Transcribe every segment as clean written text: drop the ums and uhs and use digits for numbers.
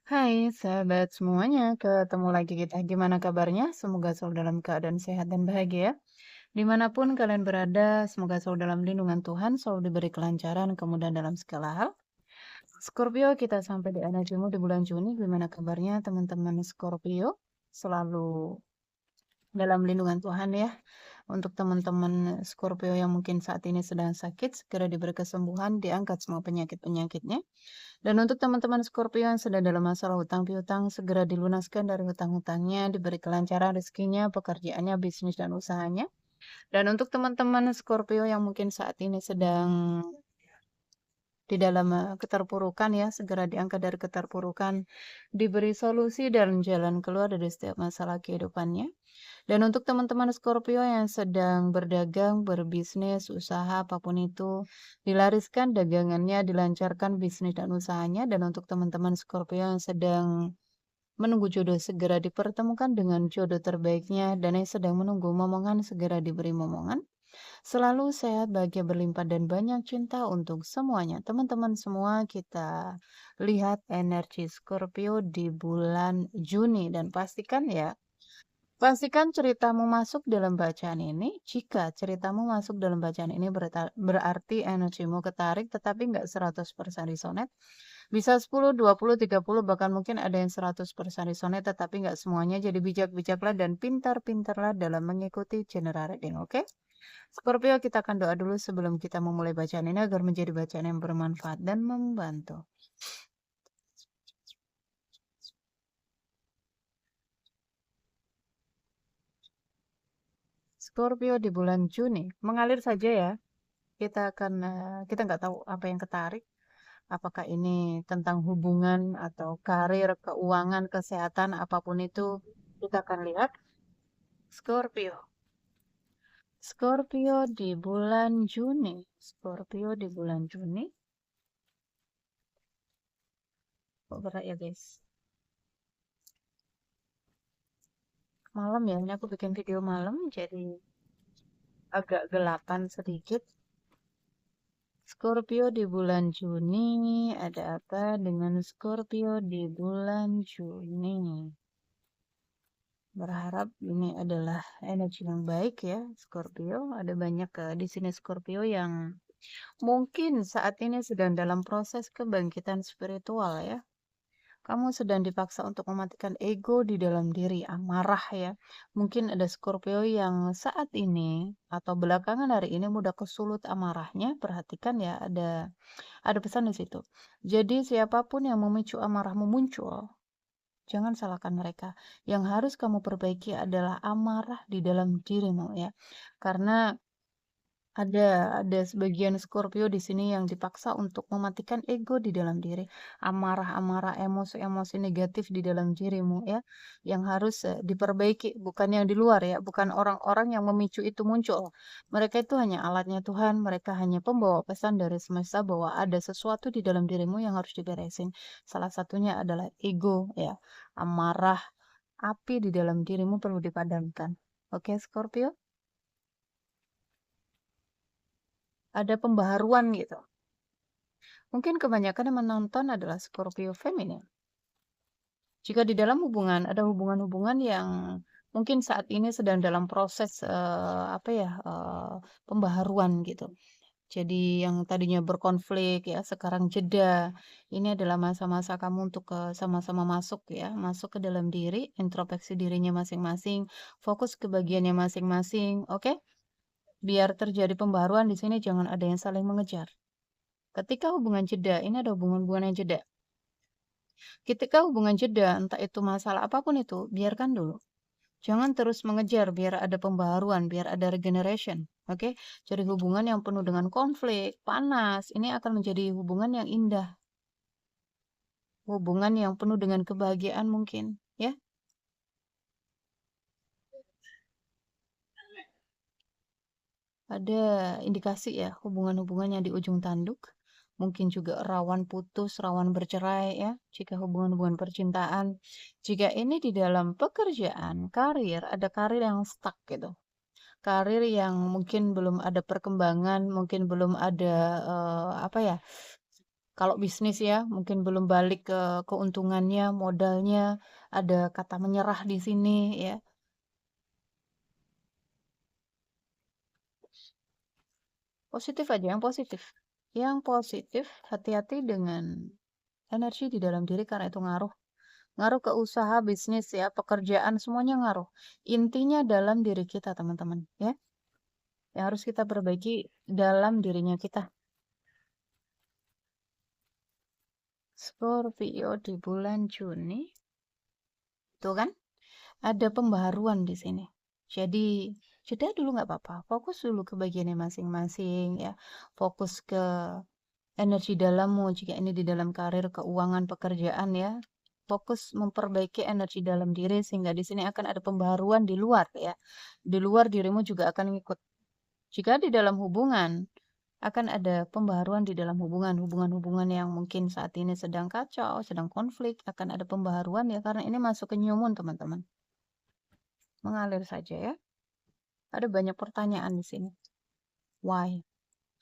Hai sahabat semuanya, ketemu lagi kita. Gimana kabarnya? Semoga selalu dalam keadaan sehat dan bahagia. Dimanapun kalian berada, semoga selalu dalam lindungan Tuhan, selalu diberi kelancaran, kemudahan dalam segala hal. Scorpio, kita sampai di energimu di bulan Juni. Gimana kabarnya teman-teman Scorpio? Selalu dalam lindungan Tuhan ya. Untuk teman-teman Scorpio yang mungkin saat ini sedang sakit, segera diberi kesembuhan, diangkat semua penyakit-penyakitnya. Dan untuk teman-teman Scorpio yang sedang dalam masalah hutang piutang, segera dilunaskan dari hutang-hutangnya, diberi kelancaran rezekinya, pekerjaannya, bisnis dan usahanya. Dan untuk teman-teman Scorpio yang mungkin saat ini sedang di dalam keterpurukan ya, segera diangkat dari keterpurukan, diberi solusi dan jalan keluar dari setiap masalah kehidupannya. Dan untuk teman-teman Scorpio yang sedang berdagang, berbisnis, usaha apapun itu, dilariskan dagangannya, dilancarkan bisnis dan usahanya. Dan untuk teman-teman Scorpio yang sedang menunggu jodoh, segera dipertemukan dengan jodoh terbaiknya. Dan yang sedang menunggu momongan, segera diberi momongan. Selalu sehat, bahagia, berlimpah, dan banyak cinta untuk semuanya. Teman-teman semua, kita lihat energi Scorpio di bulan Juni. Dan pastikan ceritamu masuk dalam bacaan ini. Jika ceritamu masuk dalam bacaan ini berarti energimu ketarik tetapi nggak 100% resonate. Bisa 10, 20, 30, bahkan mungkin ada yang 100% resonate tetapi nggak semuanya. Jadi bijak-bijaklah dan pintar-pintarlah dalam mengikuti general reading, oke? Scorpio, kita akan doa dulu sebelum kita memulai bacaan ini agar menjadi bacaan yang bermanfaat dan membantu. Scorpio di bulan Juni, mengalir saja ya. Kita nggak tahu apa yang ketarik. Apakah ini tentang hubungan atau karir, keuangan, kesehatan, apapun itu, kita akan lihat. Scorpio. Scorpio di bulan Juni. Scorpio di bulan Juni. Kok berat ya guys? Malam ya, ini aku bikin video malam, jadi agak gelapan sedikit. Scorpio di bulan Juni, ada apa dengan Scorpio di bulan Juni? Berharap ini adalah energi yang baik ya, Scorpio. Ada banyak di sini Scorpio yang mungkin saat ini sedang dalam proses kebangkitan spiritual ya. Kamu sedang dipaksa untuk mematikan ego di dalam diri, amarah ya. Mungkin ada Scorpio yang saat ini atau belakangan hari ini mudah kesulut amarahnya. Perhatikan ya, ada pesan di situ. Jadi siapapun yang memicu amarahmu muncul, jangan salahkan mereka. Yang harus kamu perbaiki adalah amarah di dalam dirimu ya. Karena ada sebagian Scorpio di sini yang dipaksa untuk mematikan ego di dalam diri, amarah-amarah, emosi-emosi negatif di dalam dirimu ya, yang harus diperbaiki, bukan yang di luar ya, bukan orang-orang yang memicu itu muncul. Mereka itu hanya alatnya Tuhan, mereka hanya pembawa pesan dari semesta bahwa ada sesuatu di dalam dirimu yang harus diberesin. Salah satunya adalah ego ya, amarah, api di dalam dirimu perlu dipadamkan. Oke, Scorpio? Ada pembaharuan gitu. Mungkin kebanyakan yang menonton adalah Scorpio feminin. Jika di dalam hubungan ada hubungan-hubungan yang mungkin saat ini sedang dalam proses pembaharuan gitu. Jadi yang tadinya berkonflik ya sekarang jeda. Ini adalah masa-masa kamu untuk sama-sama masuk ya, masuk ke dalam diri, introspeksi dirinya masing-masing, fokus ke bagiannya masing-masing, oke? Biar terjadi pembaharuan di sini jangan ada yang saling mengejar. Ketika hubungan jeda, ini ada hubungan-hubungan yang jeda. Ketika hubungan jeda, entah itu masalah apapun itu, biarkan dulu. Jangan terus mengejar biar ada pembaharuan, biar ada regeneration. Oke, jadi hubungan yang penuh dengan konflik, panas, ini akan menjadi hubungan yang indah. Hubungan yang penuh dengan kebahagiaan mungkin, ya. Ada indikasi ya, hubungan-hubungan yang di ujung tanduk. Mungkin juga rawan putus, rawan bercerai ya, jika hubungan-hubungan percintaan. Jika ini di dalam pekerjaan, karir, ada karir yang stuck gitu. Karir yang mungkin belum ada perkembangan, mungkin belum ada, apa ya, Kalau bisnis ya, mungkin belum balik ke keuntungannya, modalnya, ada kata menyerah di sini ya. Positif aja, yang positif. Yang positif, hati-hati dengan energi di dalam diri karena itu ngaruh. Ngaruh ke usaha, bisnis ya, pekerjaan, semuanya ngaruh. Intinya dalam diri kita, teman-teman, ya. Yang harus kita perbaiki dalam dirinya kita. Scorpio di bulan Juni, tuh kan? Ada pembaharuan di sini. Jadi, jeda dulu nggak apa-apa. Fokus dulu ke bagiannya masing-masing ya. Fokus ke energi dalammu jika ini di dalam karir, keuangan, pekerjaan ya. Fokus memperbaiki energi dalam diri sehingga di sini akan ada pembaharuan di luar ya. Di luar dirimu juga akan ngikut. Jika di dalam hubungan akan ada pembaharuan di dalam hubungan-hubungan yang mungkin saat ini sedang kacau, sedang konflik, akan ada pembaharuan ya karena ini masuk ke new moon, teman-teman. Mengalir saja ya. Ada banyak pertanyaan di sini. Why?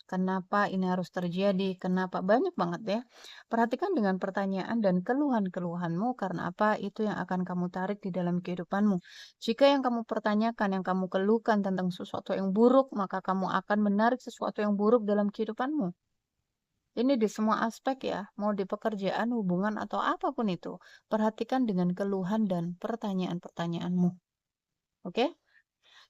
Kenapa ini harus terjadi? Kenapa? Banyak banget ya. Perhatikan dengan pertanyaan dan keluhan-keluhanmu karena apa itu yang akan kamu tarik di dalam kehidupanmu. Jika yang kamu pertanyakan, yang kamu keluhkan tentang sesuatu yang buruk, maka kamu akan menarik sesuatu yang buruk dalam kehidupanmu. Ini di semua aspek ya, mau di pekerjaan, hubungan, atau apapun itu. Perhatikan dengan keluhan dan pertanyaan-pertanyaanmu. Oke?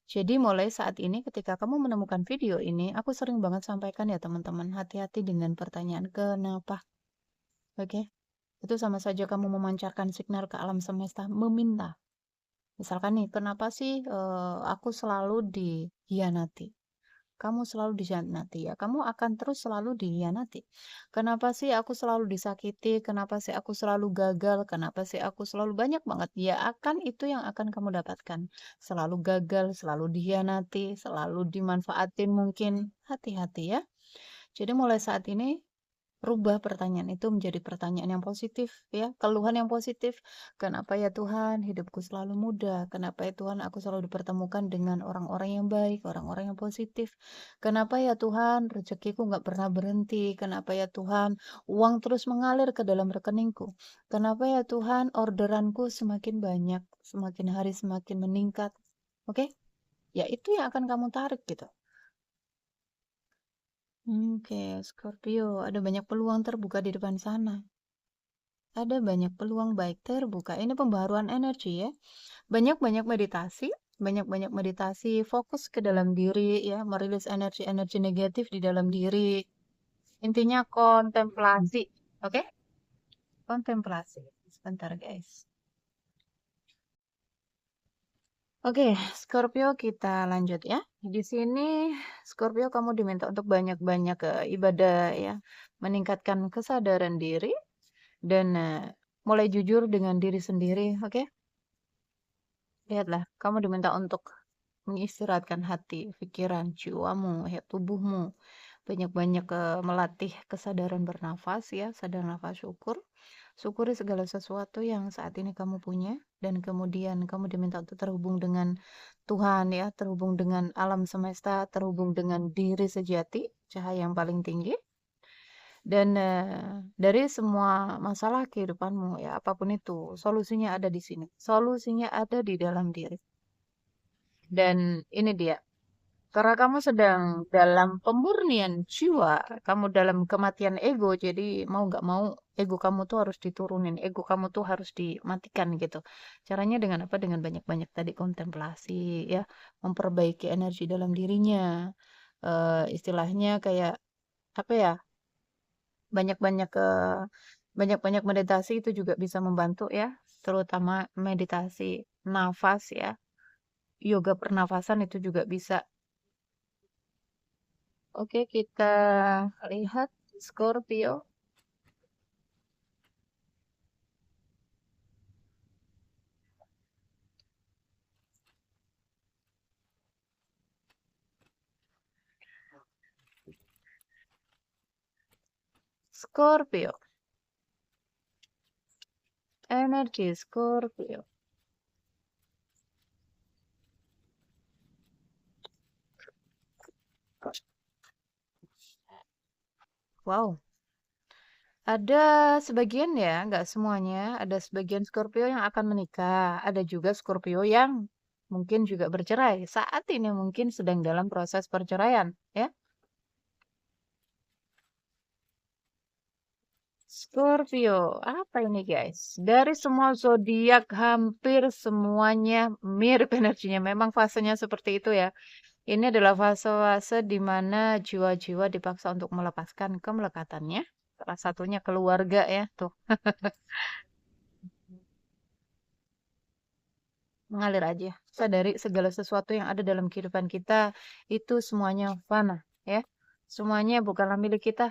Jadi mulai saat ini ketika kamu menemukan video ini, aku sering banget sampaikan ya teman-teman, hati-hati dengan pertanyaan kenapa. Oke? Itu sama saja kamu memancarkan signal ke alam semesta, meminta. Misalkan nih, kenapa sih aku selalu dihianati? Kamu selalu dikhianati ya, kamu akan terus selalu dikhianati. Kenapa sih aku selalu disakiti? Kenapa sih aku selalu gagal? Kenapa sih aku selalu banyak banget? Ya akan itu yang akan kamu dapatkan. Selalu gagal, selalu dikhianati, selalu dimanfaatin mungkin. Hati-hati ya. Jadi mulai saat ini rubah pertanyaan itu menjadi pertanyaan yang positif ya, keluhan yang positif. Kenapa ya Tuhan hidupku selalu mudah? Kenapa ya Tuhan aku selalu dipertemukan dengan orang-orang yang baik, orang-orang yang positif? Kenapa ya Tuhan rezekiku nggak pernah berhenti? Kenapa ya Tuhan uang terus mengalir ke dalam rekeningku? Kenapa ya Tuhan orderanku semakin banyak, semakin hari semakin meningkat? Oke? Ya itu yang akan kamu tarik gitu. Oke, Scorpio, ada banyak peluang terbuka di depan sana. Ada banyak peluang baik terbuka. Ini pembaharuan energi ya. Banyak-banyak meditasi, banyak-banyak meditasi, fokus ke dalam diri ya, merilis energi-energi negatif di dalam diri. Intinya kontemplasi. Oke? Kontemplasi. Sebentar, guys. Oke, Scorpio kita lanjut ya. Di sini Scorpio kamu diminta untuk banyak-banyak ibadah ya, meningkatkan kesadaran diri dan mulai jujur dengan diri sendiri, oke? Lihatlah, kamu diminta untuk mengistirahatkan hati, pikiran, jiwamu, ya, tubuhmu. Banyak-banyak melatih kesadaran bernafas ya, sadar nafas syukur. Syukuri segala sesuatu yang saat ini kamu punya dan kemudian kamu diminta untuk terhubung dengan Tuhan ya, terhubung dengan alam semesta, terhubung dengan diri sejati, cahaya yang paling tinggi. Dan dari semua masalah kehidupanmu ya, apapun itu, solusinya ada di sini. Solusinya ada di dalam diri. Dan ini dia, karena kamu sedang dalam pemurnian jiwa, kamu dalam kematian ego, jadi mau nggak mau ego kamu tuh harus diturunin, ego kamu tuh harus dimatikan gitu. Caranya dengan apa? Dengan banyak-banyak tadi kontemplasi, ya, memperbaiki energi dalam dirinya. Istilahnya kayak apa ya? Banyak-banyak banyak-banyak meditasi itu juga bisa membantu ya, terutama meditasi nafas ya. Yoga pernafasan itu juga bisa. Oke, kita lihat Scorpio. Scorpio. Energi Scorpio. Wow. Ada sebagian ya, nggak semuanya. Ada sebagian Scorpio yang akan menikah. Ada juga Scorpio yang mungkin juga bercerai. Saat ini mungkin sedang dalam proses perceraian, ya. Scorpio, apa ini guys? Dari semua zodiak hampir semuanya mirip energinya. Memang fasenya seperti itu ya. Ini adalah fase-fase di mana jiwa-jiwa dipaksa untuk melepaskan kemelekatannya. Salah satunya keluarga ya, tuh. Mengalir aja. Sadari segala sesuatu yang ada dalam kehidupan kita itu semuanya fana, ya. Semuanya bukanlah milik kita.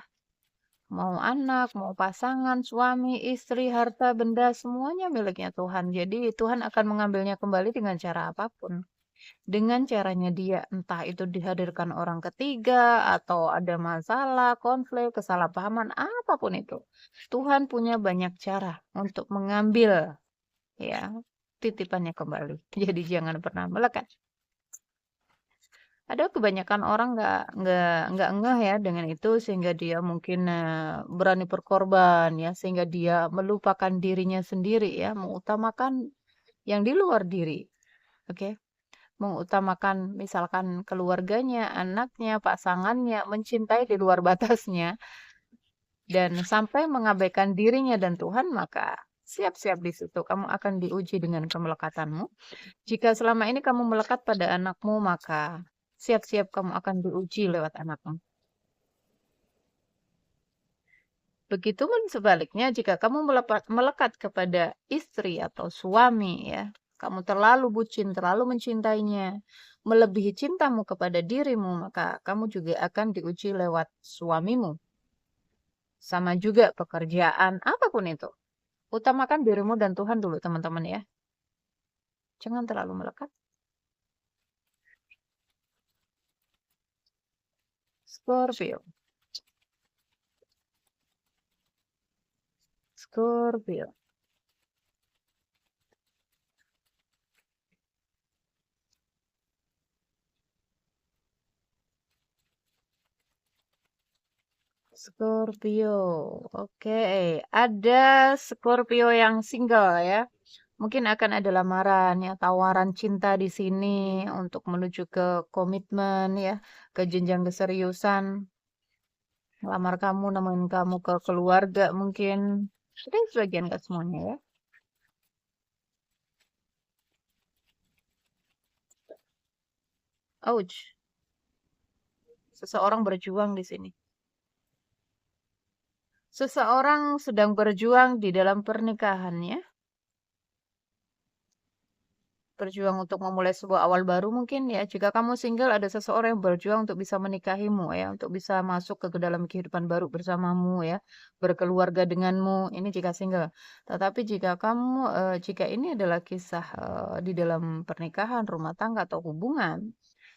Mau anak, mau pasangan, suami, istri, harta, benda, semuanya miliknya Tuhan. Jadi Tuhan akan mengambilnya kembali dengan cara apapun. Dengan caranya dia, entah itu dihadirkan orang ketiga, atau ada masalah, konflik, kesalahpahaman, apapun itu. Tuhan punya banyak cara untuk mengambil ya titipannya kembali. Jadi jangan pernah melekat. Ada kebanyakan orang nggak ngeh ya dengan itu sehingga dia mungkin berani berkorban ya sehingga dia melupakan dirinya sendiri ya mengutamakan yang di luar diri. Oke, mengutamakan misalkan keluarganya, anaknya, pasangannya, mencintai di luar batasnya dan sampai mengabaikan dirinya dan Tuhan maka siap-siap di situ kamu akan diuji dengan kemelekatanmu. Jika selama ini kamu melekat pada anakmu, maka siap-siap kamu akan diuji lewat anakmu. Begitupun sebaliknya, jika kamu melekat kepada istri atau suami, ya, kamu terlalu bucin, terlalu mencintainya, melebihi cintamu kepada dirimu, maka kamu juga akan diuji lewat suamimu. Sama juga pekerjaan, apapun itu. Utamakan dirimu dan Tuhan dulu, teman-teman ya. Jangan terlalu melekat. Scorpio. Scorpio. Scorpio. Oke, ada Scorpio yang single ya. Mungkin akan ada lamaran ya, tawaran cinta di sini untuk menuju ke komitmen ya, ke jenjang keseriusan. Lamar kamu, nemuin kamu ke keluarga mungkin. Ada sebagian gak semuanya ya. Ouch, seseorang berjuang di sini. Seseorang sedang berjuang di dalam pernikahannya. Berjuang untuk memulai sebuah awal baru mungkin ya. Jika kamu single, ada seseorang yang berjuang untuk bisa menikahimu ya, untuk bisa masuk ke dalam kehidupan baru bersamamu ya, berkeluarga denganmu. Ini jika single. Tetapi jika kamu, jika ini adalah kisah di dalam pernikahan, rumah tangga atau hubungan,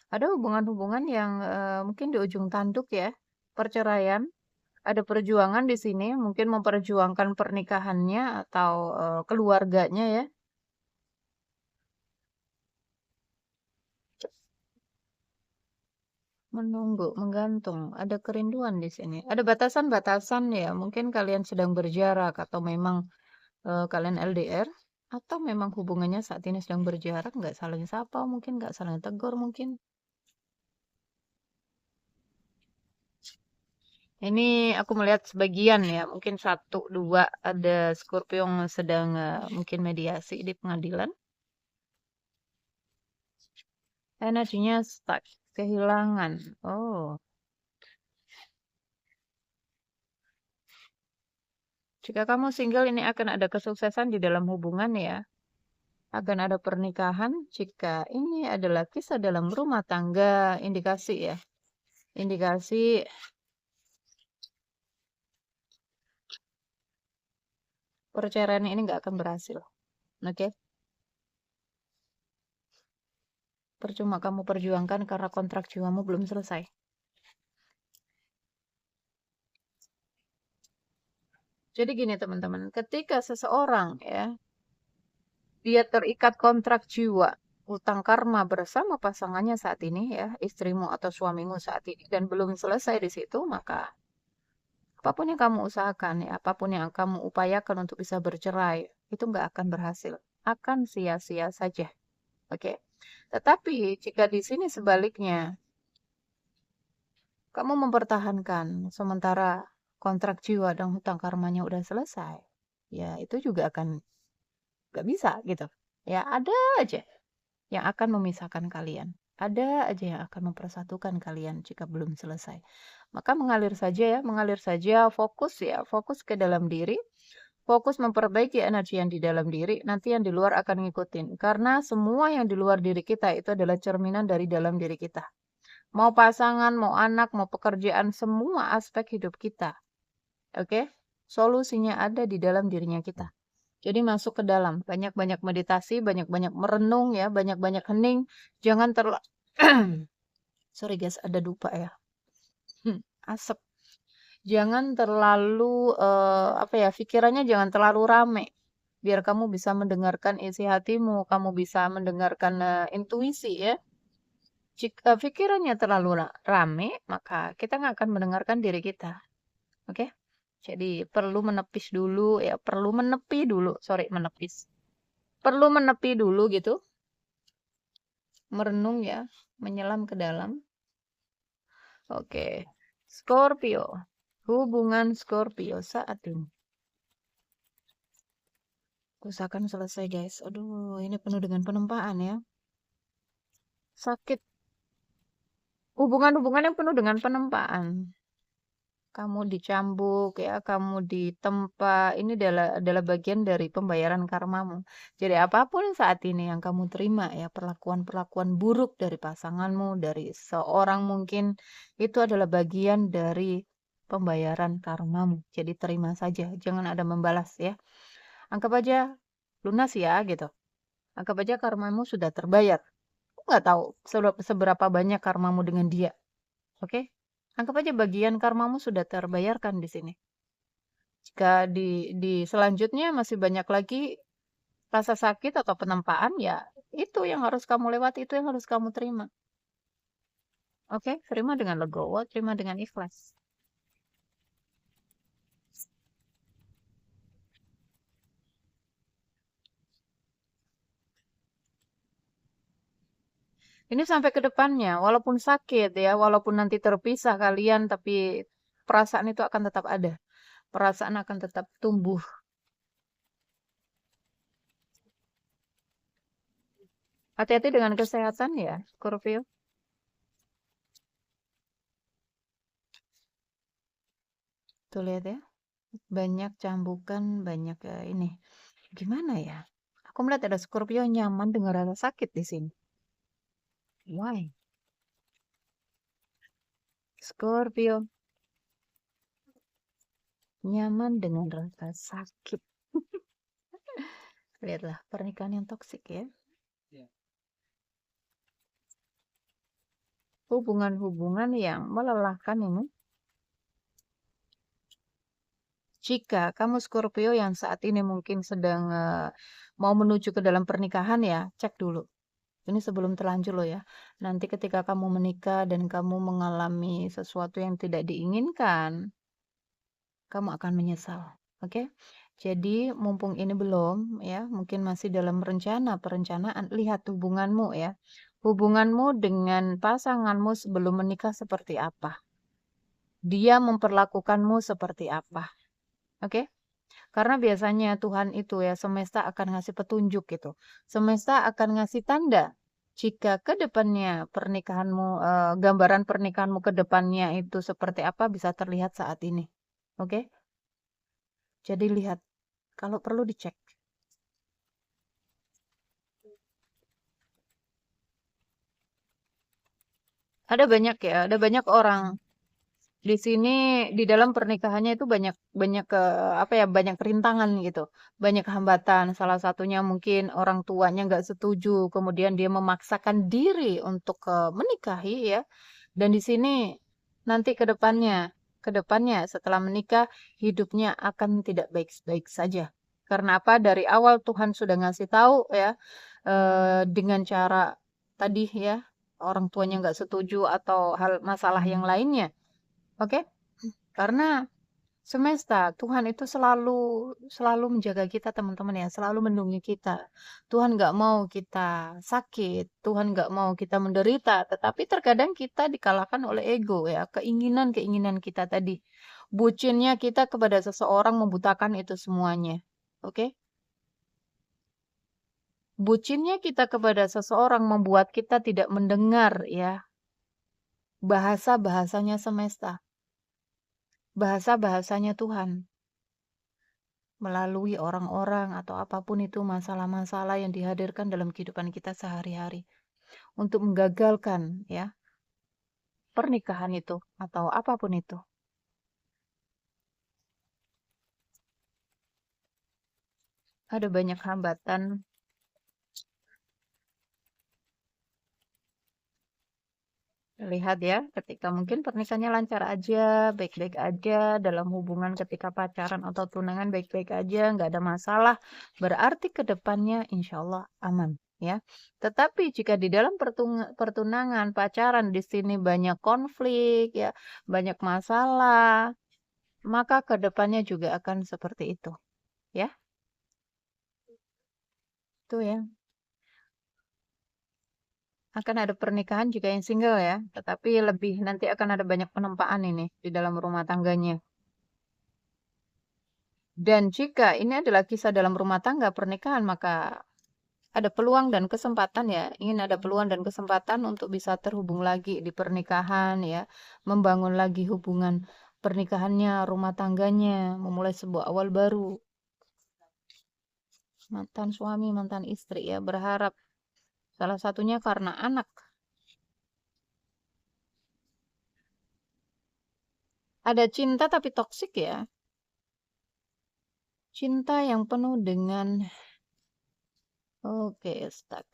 ada hubungan-hubungan yang mungkin di ujung tanduk ya, perceraian. Ada perjuangan di sini, mungkin memperjuangkan pernikahannya atau keluarganya ya. Menunggu, menggantung, ada kerinduan di sini. Ada batasan-batasan ya, mungkin kalian sedang berjarak atau memang kalian LDR atau memang hubungannya saat ini sedang berjarak, nggak saling sapa, mungkin nggak saling tegur, mungkin. Ini aku melihat sebagian ya, mungkin satu, dua, ada Scorpio yang sedang mungkin mediasi di pengadilan. Energinya stuck, kehilangan. Oh, jika kamu single ini akan ada kesuksesan di dalam hubungan ya. Akan ada pernikahan jika ini adalah kisah dalam rumah tangga, indikasi ya. Indikasi perceraian ini nggak akan berhasil. Oke? Percuma kamu perjuangkan karena kontrak jiwamu belum selesai. Jadi gini teman-teman, ketika seseorang ya, dia terikat kontrak jiwa, utang karma bersama pasangannya saat ini ya, istrimu atau suamimu saat ini dan belum selesai di situ, maka apapun yang kamu usahakan ya, apapun yang kamu upayakan untuk bisa bercerai, itu nggak akan berhasil, akan sia-sia saja. Oke. Tetapi jika di sini sebaliknya, kamu mempertahankan sementara kontrak jiwa dan hutang karmanya udah selesai, ya itu juga akan nggak bisa gitu. Ya ada aja yang akan memisahkan kalian. Ada aja yang akan mempersatukan kalian jika belum selesai. Maka mengalir saja ya, mengalir saja, fokus ya, fokus ke dalam diri, fokus memperbaiki energi yang di dalam diri, nanti yang di luar akan ngikutin. Karena semua yang di luar diri kita itu adalah cerminan dari dalam diri kita. Mau pasangan, mau anak, mau pekerjaan, semua aspek hidup kita. Oke? Solusinya ada di dalam dirinya kita. Jadi masuk ke dalam, banyak-banyak meditasi, banyak-banyak merenung ya, banyak-banyak hening. Jangan sorry guys, ada dupa ya. Asap. Jangan terlalu apa ya, pikirannya jangan terlalu rame. Biar kamu bisa mendengarkan isi hatimu, kamu bisa mendengarkan intuisi ya. Jika pikirannya terlalu rame, maka kita nggak akan mendengarkan diri kita. Oke? Jadi perlu menepis dulu ya, perlu menepi dulu, sorry menepis. Perlu menepi dulu gitu, merenung ya, menyelam ke dalam. Oke. Scorpio. Hubungan Scorpio saat ini. Usahakan selesai guys. Aduh, ini penuh dengan penempaan ya. Sakit. Hubungan-hubungan yang penuh dengan penempaan. Kamu dicambuk ya, kamu ditempa. Ini adalah bagian dari pembayaran karmamu. Jadi apapun saat ini yang kamu terima ya, perlakuan-perlakuan buruk dari pasanganmu, dari seorang mungkin, itu adalah bagian dari pembayaran karmamu. Jadi terima saja, jangan ada membalas ya. Anggap aja lunas ya gitu. Anggap aja karmamu sudah terbayar. Aku nggak tahu seberapa banyak karmamu dengan dia. Oke? Anggap aja bagian karmamu sudah terbayarkan di sini. Jika di selanjutnya masih banyak lagi rasa sakit atau penempaan, ya itu yang harus kamu lewati, itu yang harus kamu terima. Oke? Terima dengan legowo, terima dengan ikhlas. Ini sampai ke depannya, walaupun sakit ya, walaupun nanti terpisah kalian, tapi perasaan itu akan tetap ada. Perasaan akan tetap tumbuh. Hati-hati dengan kesehatan ya, Scorpio. Tuh lihat ya, banyak cambukan, banyak ini. Gimana ya? Aku melihat ada Scorpio nyaman dengan rasa sakit di sini. Why? Scorpio nyaman dengan rasa sakit. Lihatlah pernikahan yang toksik ya. Hubungan-hubungan yang melelahkan ini. Jika kamu Scorpio yang saat ini mungkin sedang mau menuju ke dalam pernikahan ya, cek dulu. Ini sebelum terlanjur loh ya. Nanti ketika kamu menikah dan kamu mengalami sesuatu yang tidak diinginkan, kamu akan menyesal. Oke? Jadi mumpung ini belum ya, mungkin masih dalam perencanaan, lihat hubunganmu ya. Hubunganmu dengan pasanganmu sebelum menikah seperti apa? Dia memperlakukanmu seperti apa? Oke? Karena biasanya Tuhan itu ya, semesta akan ngasih petunjuk gitu. Semesta akan ngasih tanda jika ke depannya pernikahanmu, gambaran pernikahanmu ke depannya itu seperti apa bisa terlihat saat ini. Oke? Jadi lihat, kalau perlu dicek. Ada banyak ya, ada banyak orang di sini di dalam pernikahannya itu banyak banyak apa ya banyak rintangan gitu, banyak hambatan. Salah satunya mungkin orang tuanya nggak setuju, kemudian dia memaksakan diri untuk menikahi ya. Dan di sini nanti ke depannya setelah menikah hidupnya akan tidak baik-baik saja. Karena apa? Dari awal Tuhan sudah ngasih tahu ya dengan cara tadi ya orang tuanya nggak setuju atau hal masalah yang lainnya. Oke? Karena Semesta, Tuhan itu selalu menjaga kita teman-teman ya, selalu melindungi kita. Tuhan nggak mau kita sakit, Tuhan nggak mau kita menderita, tetapi terkadang kita dikalahkan oleh ego ya, keinginan-keinginan kita tadi. Bucinnya kita kepada seseorang membutakan itu semuanya. Oke? Bucinnya kita kepada seseorang membuat kita tidak mendengar ya bahasa-bahasanya semesta, bahasa-bahasanya Tuhan. Melalui orang-orang atau apapun itu masalah-masalah yang dihadirkan dalam kehidupan kita sehari-hari untuk menggagalkan ya pernikahan itu atau apapun itu. Ada banyak hambatan. Lihat ya, ketika mungkin pernikahannya lancar aja, baik-baik aja, dalam hubungan ketika pacaran atau tunangan baik-baik aja, nggak ada masalah, berarti ke depannya insya Allah aman. Ya, tetapi jika di dalam pertunangan, pacaran di sini banyak konflik, ya, banyak masalah, maka ke depannya juga akan seperti itu. Ya, itu ya. Akan ada pernikahan juga yang single ya, tetapi lebih nanti akan ada banyak penempaan ini di dalam rumah tangganya. Dan jika ini adalah kisah dalam rumah tangga pernikahan, maka ada peluang dan kesempatan ya, ingin ada peluang dan kesempatan untuk bisa terhubung lagi di pernikahan ya, membangun lagi hubungan pernikahannya, rumah tangganya, memulai sebuah awal baru. Mantan suami, mantan istri ya, berharap salah satunya karena anak. Ada cinta tapi toksik ya. Cinta yang penuh dengan oke, stuck.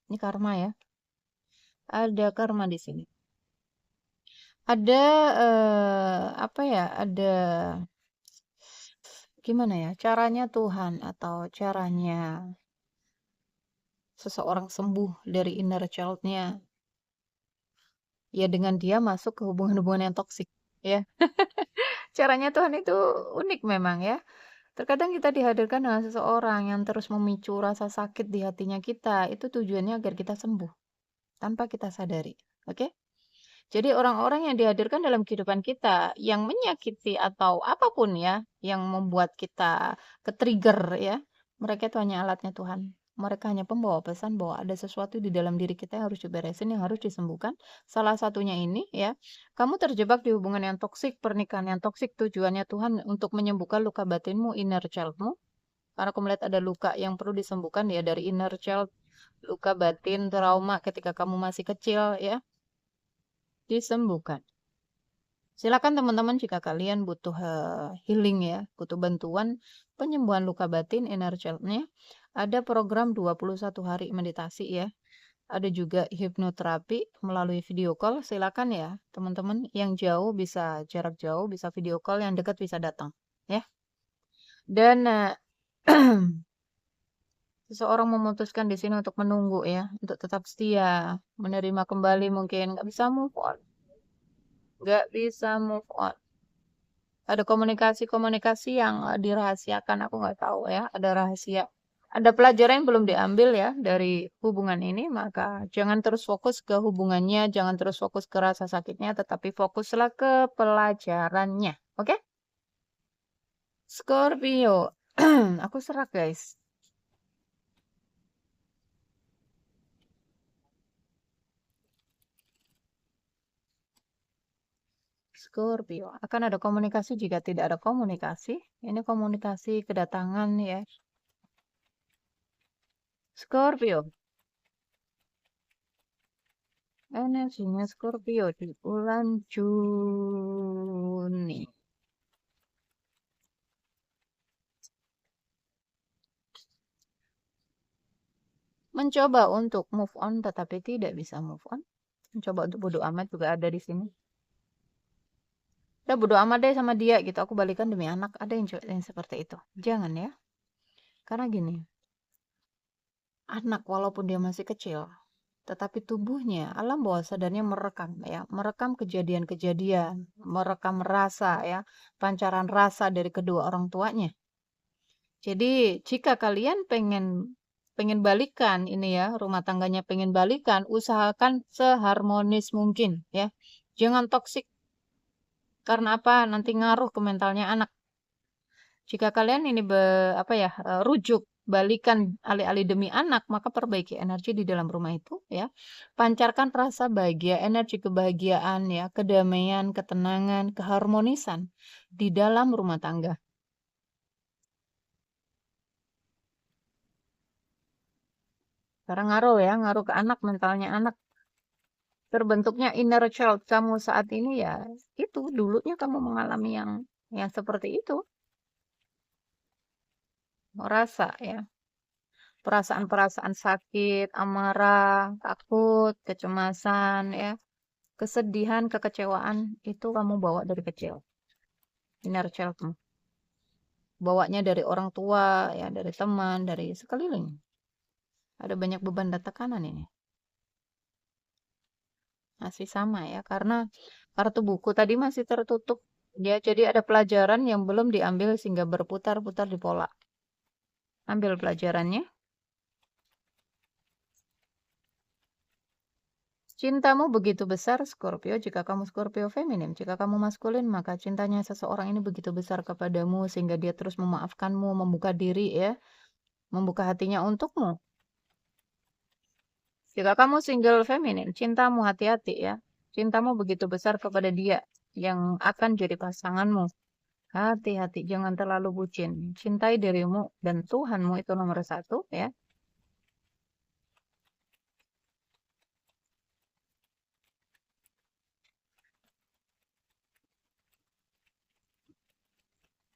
Ini karma ya. Ada karma di sini. Ada apa ya? Ada gimana ya? Caranya Tuhan atau caranya seseorang sembuh dari inner child-nya. Ya dengan dia masuk ke hubungan-hubungan yang toksik, ya. Caranya Tuhan itu unik memang ya. Terkadang kita dihadirkan dengan seseorang yang terus memicu rasa sakit di hatinya kita. Itu tujuannya agar kita sembuh tanpa kita sadari. Oke? Jadi orang-orang yang dihadirkan dalam kehidupan kita yang menyakiti atau apapun ya yang membuat kita ke-trigger ya, mereka itu hanya alatnya Tuhan. Mereka hanya pembawa pesan bahwa ada sesuatu di dalam diri kita yang harus diberesin, yang harus disembuhkan. Salah satunya ini ya, kamu terjebak di hubungan yang toksik, pernikahan yang toksik, tujuannya Tuhan untuk menyembuhkan luka batinmu, inner childmu. Karena aku melihat ada luka yang perlu disembuhkan ya dari inner child, luka batin, trauma ketika kamu masih kecil ya, disembuhkan. Silakan teman-teman jika kalian butuh healing ya, butuh bantuan penyembuhan luka batin inner child-nya, ada program 21 hari meditasi ya. Ada juga hipnoterapi melalui video call. Silakan ya, teman-teman yang jauh bisa jarak jauh bisa video call, yang dekat bisa datang ya. Dan seseorang memutuskan di sini untuk menunggu ya, untuk tetap setia, menerima kembali mungkin nggak bisa move on. Nggak bisa move on. Ada komunikasi-komunikasi yang dirahasiakan, aku nggak tahu ya, ada rahasia. Ada pelajaran yang belum diambil ya dari hubungan ini, maka jangan terus fokus ke hubungannya, jangan terus fokus ke rasa sakitnya, tetapi fokuslah ke pelajarannya. Oke? Scorpio. Aku serak, guys. Scorpio. Akan ada komunikasi jika tidak ada komunikasi. Ini komunikasi kedatangan ya. Scorpio. Energinya Scorpio di bulan Juni. Mencoba untuk move on tetapi tidak bisa move on. Mencoba untuk bodo amat juga ada di sini. Udah bodo amat deh sama dia gitu. Aku balikan demi anak. Ada yang seperti itu. Jangan ya. Karena gini. Anak walaupun dia masih kecil. tetapi tubuhnya, alam bawah sadarnya merekam ya, merekam kejadian-kejadian, merekam rasa ya, pancaran rasa dari kedua orang tuanya. Jadi jika kalian pengen pengen balikan ini ya, rumah tangganya pengen balikan, usahakan seharmonis mungkin ya. Jangan toksik karena apa? Nanti ngaruh ke mentalnya anak. Jika kalian ini apa ya, rujuk balikan alih-alih demi anak, maka perbaiki energi di dalam rumah itu ya. Pancarkan rasa bahagia, energi kebahagiaan ya, kedamaian, ketenangan, keharmonisan di dalam rumah tangga. Karena ngaruh ya, ngaruh ke anak, mentalnya anak. Terbentuknya inner child kamu saat ini ya, itu dulunya kamu mengalami yang seperti itu. Merasa ya, perasaan-perasaan sakit, amarah, takut, kecemasan ya, kesedihan, kekecewaan itu kamu bawa dari kecil. Inner childmu. Bawanya dari orang tua ya, dari teman, dari sekeliling. Ada banyak beban dan tekanan ini. Masih sama ya, karena kartu buku tadi masih tertutup. Ya, jadi ada pelajaran yang belum diambil sehingga berputar-putar di pola. Ambil pelajarannya. Cintamu begitu besar, Scorpio, jika kamu Scorpio feminim. Jika kamu maskulin, maka cintanya seseorang ini begitu besar kepadamu sehingga dia terus memaafkanmu, membuka diri ya, membuka hatinya untukmu. Jika kamu single feminim, cintamu hati-hati ya. Cintamu begitu besar kepada dia yang akan jadi pasanganmu. Hati-hati, jangan terlalu bucin. Cintai dirimu dan Tuhanmu itu nomor satu ya.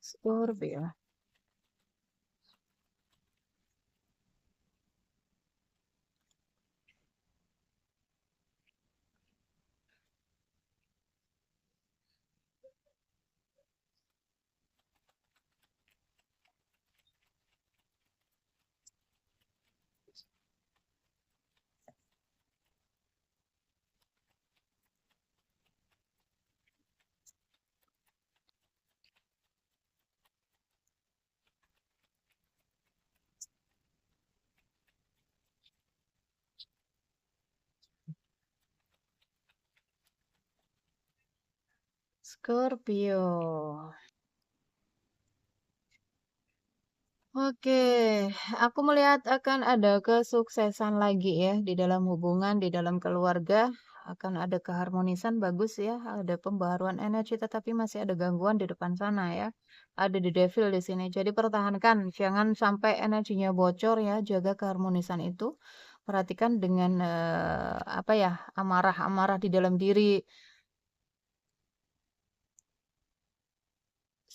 Scorpio. Scorpio. Oke, aku melihat akan ada kesuksesan lagi ya di dalam hubungan, di dalam keluarga. Akan ada keharmonisan bagus ya, ada pembaharuan energi, tetapi masih ada gangguan di depan sana ya. Ada the devil di sini. Jadi pertahankan, jangan sampai energinya bocor ya, jaga keharmonisan itu. Perhatikan dengan apa ya, amarah-amarah di dalam diri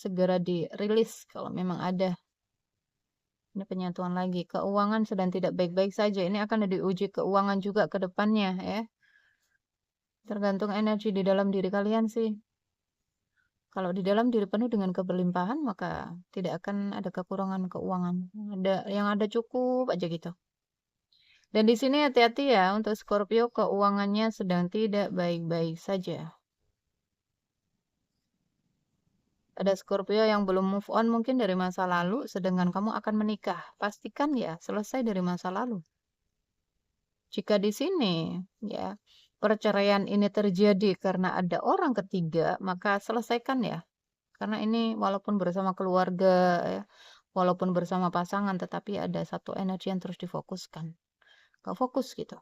segera dirilis kalau memang ada. Ini penyatuan lagi. Keuangan sedang tidak baik-baik saja. Ini akan diuji keuangan juga ke depannya ya. Tergantung energi di dalam diri kalian sih. Kalau di dalam diri penuh dengan keberlimpahan, maka tidak akan ada kekurangan keuangan. Yang ada cukup aja gitu. Dan di sini hati-hati ya untuk Scorpio, keuangannya sedang tidak baik-baik saja. Ada Scorpio yang belum move on mungkin dari masa lalu, sedangkan kamu akan menikah. Pastikan ya selesai dari masa lalu. Jika di sini ya perceraian ini terjadi karena ada orang ketiga, maka selesaikan ya. Karena ini walaupun bersama keluarga ya, walaupun bersama pasangan, tetapi ada satu energi yang terus difokuskan. Gak fokus gitu.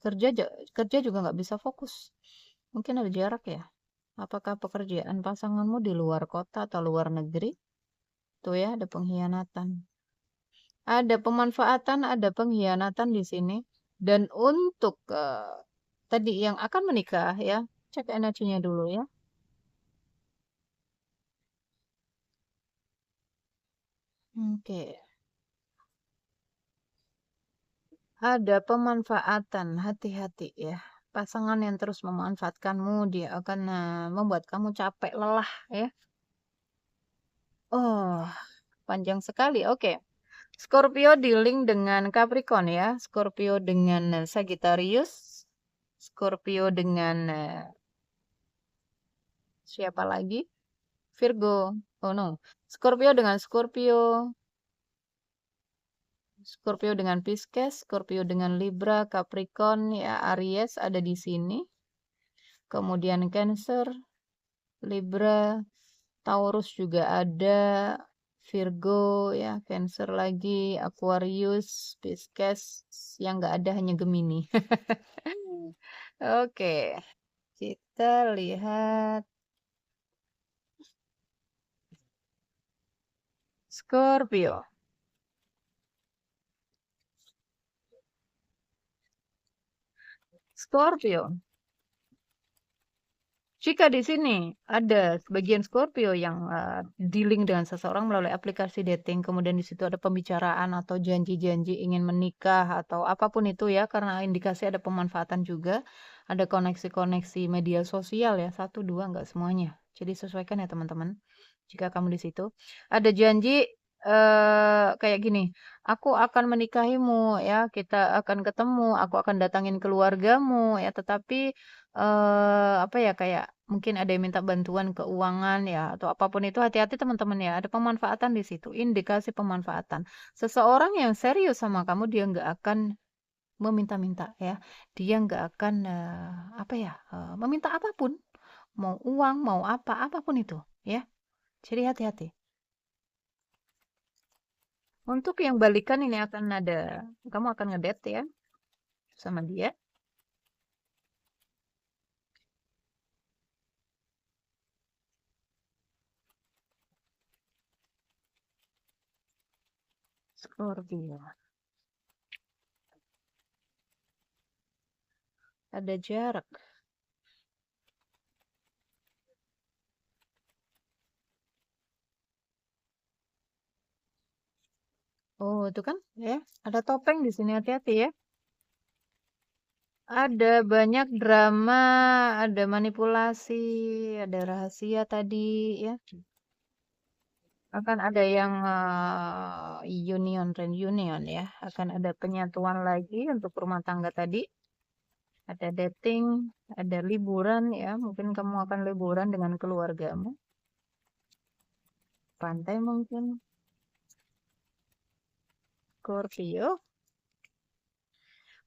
Kerja juga nggak bisa fokus. Mungkin ada jarak ya. Apakah pekerjaan pasanganmu di luar kota atau luar negeri? Tuh ya, ada pengkhianatan. Ada pemanfaatan, ada pengkhianatan di sini. Dan untuk tadi yang akan menikah ya, cek energinya dulu ya. Oke. Ada pemanfaatan, hati-hati ya. Pasangan yang terus memanfaatkanmu, dia akan membuat kamu capek, lelah ya. Oh, panjang sekali. Oke. Scorpio dealing dengan Capricorn ya. Scorpio dengan Sagittarius. Scorpio dengan siapa lagi? Virgo. Oh no. Scorpio dengan Scorpio. Scorpio dengan Pisces, Scorpio dengan Libra, Capricorn, ya Aries ada di sini. Kemudian Cancer, Libra, Taurus juga ada, Virgo ya, Cancer lagi, Aquarius, Pisces, yang nggak ada hanya Gemini. Oke, kita lihat Scorpio. Scorpio. Jika di sini ada sebagian Scorpio yang dealing dengan seseorang melalui aplikasi dating, kemudian di situ ada pembicaraan atau janji-janji ingin menikah atau apapun itu ya, karena indikasi ada pemanfaatan juga, ada koneksi-koneksi media sosial ya, satu dua nggak semuanya. Jadi sesuaikan ya teman-teman. Jika kamu di situ ada janji kayak gini, aku akan menikahimu ya, kita akan ketemu, aku akan datangin keluargamu ya, tetapi apa ya, kayak mungkin ada yang minta bantuan keuangan ya, atau apapun itu hati-hati teman-teman ya, ada pemanfaatan di situ, indikasi pemanfaatan. Seseorang yang serius sama kamu dia nggak akan meminta-minta ya, dia nggak akan apa ya, meminta apapun, mau uang, mau apa, apapun itu ya. Jadi hati-hati. Untuk yang balikan ini akan ada, kamu akan ngedate ya sama dia. Scorpio. Ada jarak. Oh, itu kan ya, ada topeng di sini hati-hati ya. Ada banyak drama, ada manipulasi, ada rahasia tadi ya. Akan ada yang union reunion ya. Akan ada penyatuan lagi untuk rumah tangga tadi. Ada dating, ada liburan ya. Mungkin kamu akan liburan dengan keluargamu. Pantai mungkin. Scorpio.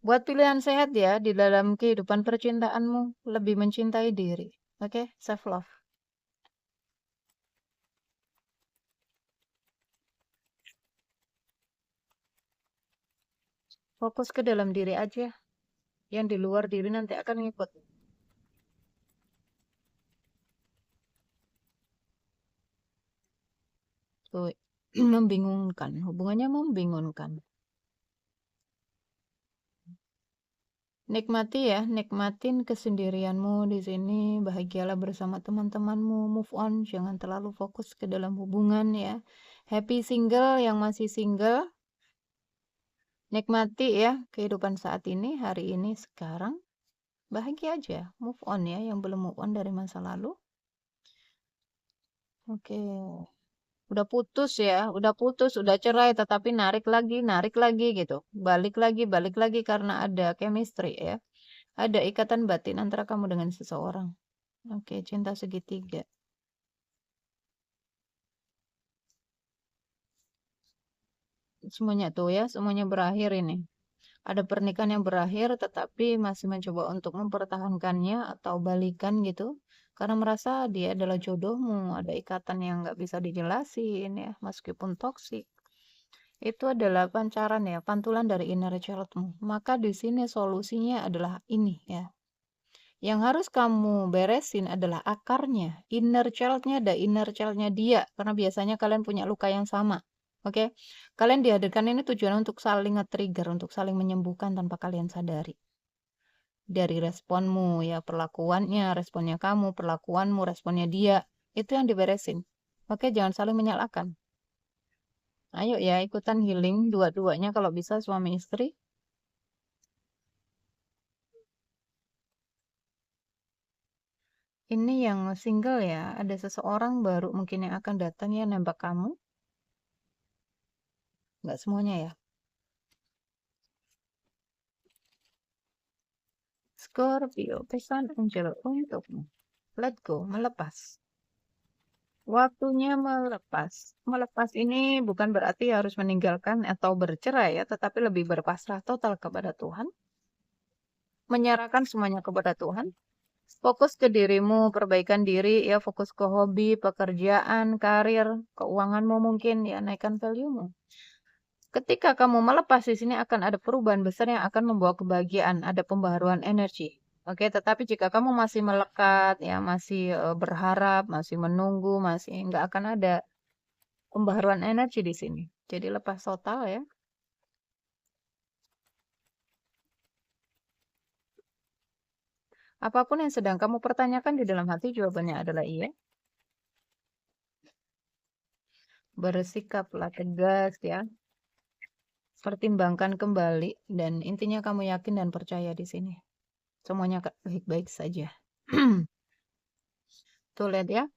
Buat pilihan sehat ya di dalam kehidupan percintaanmu. Lebih mencintai diri. Oke, self love. Fokus ke dalam diri aja. Yang di luar diri nanti akan ngikut. Tuh, membingungkan. Hubungannya membingungkan. Nikmati ya, nikmatin kesendirianmu di sini. Bahagialah bersama teman-temanmu. Move on, jangan terlalu fokus ke dalam hubungan ya. Happy single yang masih single. Nikmati ya kehidupan saat ini, hari ini, sekarang. Bahagia aja, move on ya yang belum move on dari masa lalu. Oke. Udah putus, udah cerai, tetapi narik lagi gitu. Balik lagi karena ada chemistry ya. Ada ikatan batin antara kamu dengan seseorang. Oke, cinta segitiga. Semuanya tuh ya, semuanya berakhir ini. Ada pernikahan yang berakhir, tetapi masih mencoba untuk mempertahankannya atau balikan gitu. Karena merasa dia adalah jodohmu, ada ikatan yang nggak bisa dijelasin ya, meskipun toksik. Itu adalah pancaran ya, pantulan dari inner childmu. Maka di sini solusinya adalah ini ya. Yang harus kamu beresin adalah akarnya. Inner childnya ada inner childnya dia. Karena biasanya kalian punya luka yang sama. Oke? Kalian dihadirkan ini tujuan untuk saling nge-trigger, untuk saling menyembuhkan tanpa kalian sadari. Dari responmu ya, perlakuannya, responnya kamu, perlakuanmu, responnya dia. Itu yang diberesin. Oke, jangan saling menyalahkan. Ayo ya, ikutan healing dua-duanya kalau bisa suami istri. Ini yang single ya, ada seseorang baru mungkin yang akan datang ya nembak kamu. nggak semuanya ya. Scorpio, pesan angel untukmu. Let go, melepas. Waktunya melepas. Melepas ini bukan berarti harus meninggalkan atau bercerai ya, tetapi lebih berpasrah total kepada Tuhan. Menyerahkan semuanya kepada Tuhan. Fokus ke dirimu, perbaikan diri, ya fokus ke hobi, pekerjaan, karir, keuanganmu mungkin, ya naikkan value-mu. Ketika kamu melepas di sini akan ada perubahan besar yang akan membawa kebahagiaan, ada pembaharuan energi. Oke, tetapi jika kamu masih melekat, ya masih berharap, masih menunggu, masih nggak akan ada pembaharuan energi di sini. Jadi lepas total ya. Apapun yang sedang kamu pertanyakan di dalam hati, jawabannya adalah iya. Bersikaplah tegas ya. Pertimbangkan kembali dan intinya kamu yakin dan percaya di sini. Semuanya baik-baik saja. Tuh lihat ya.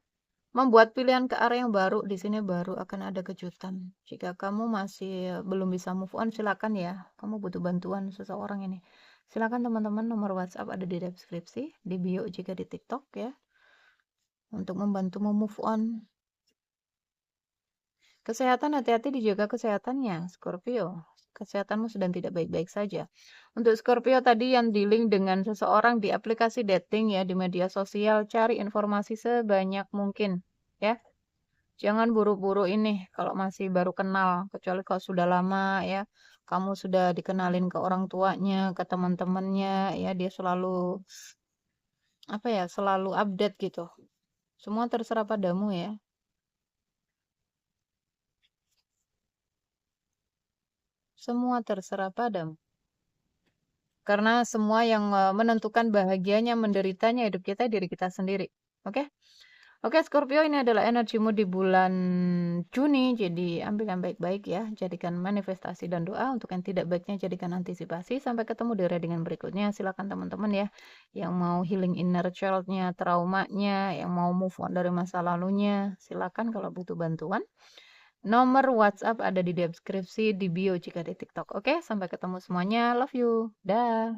Membuat pilihan ke arah yang baru di sini baru akan ada kejutan. Jika kamu masih belum bisa move on, silakan ya. Kamu butuh bantuan seseorang ini. Silakan teman-teman, nomor WhatsApp ada di deskripsi, di bio jika di TikTok ya. Untuk membantumu move on. Kesehatan, hati-hati dijaga kesehatannya, Scorpio. Kesehatanmu sedang tidak baik-baik saja. Untuk Scorpio tadi yang dealing dengan seseorang di aplikasi dating ya, di media sosial, cari informasi sebanyak mungkin ya. Jangan buru-buru ini kalau masih baru kenal, kecuali kalau sudah lama ya. Kamu sudah dikenalin ke orang tuanya, ke teman-temannya ya, dia selalu apa ya, selalu update gitu. Semua terserah padamu ya. Semua terserah padamu. Karena semua yang menentukan bahagianya, menderitanya hidup kita diri kita sendiri. Oke? Oke, Scorpio, ini adalah energimu di bulan Juni. Jadi ambil yang baik-baik ya. Jadikan manifestasi dan doa. Untuk yang tidak baiknya jadikan antisipasi. Sampai ketemu di readingan berikutnya. Silakan teman-teman ya. Yang mau healing inner child-nya, traumanya, yang mau move on dari masa lalunya. Silakan kalau butuh bantuan. Nomor WhatsApp ada di deskripsi, di bio jika di TikTok. Oke, sampai ketemu semuanya. Love you. Dah.